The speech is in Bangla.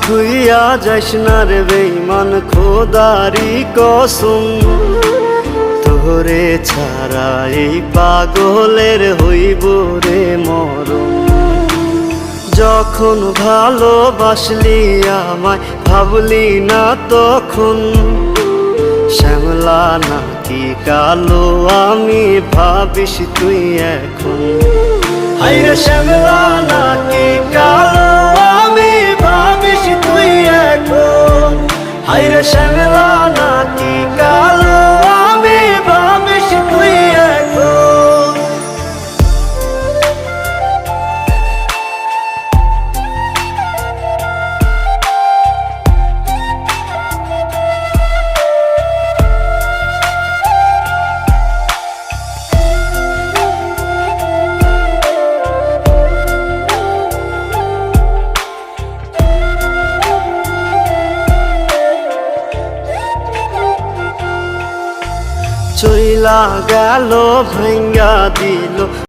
থুইয়া যাইস না রে বেঈমান খোদারি কসম, তোরে ছাড়া এই পাগলের হইব রে মরণ। যখন ভালোবাসলি আমায় ভাবলি না তখন, শ্যামলা নাকি কালো আমি ভাবিস তুই এখন। হায়রে শ্যামলা নাকি কালো আমি ভাবিস তুই এখন। হায়রে শ্যামলা নাকি কালো আমি ভাবিস তুই এখন। চইলা গেল ভাঙ্গা দিল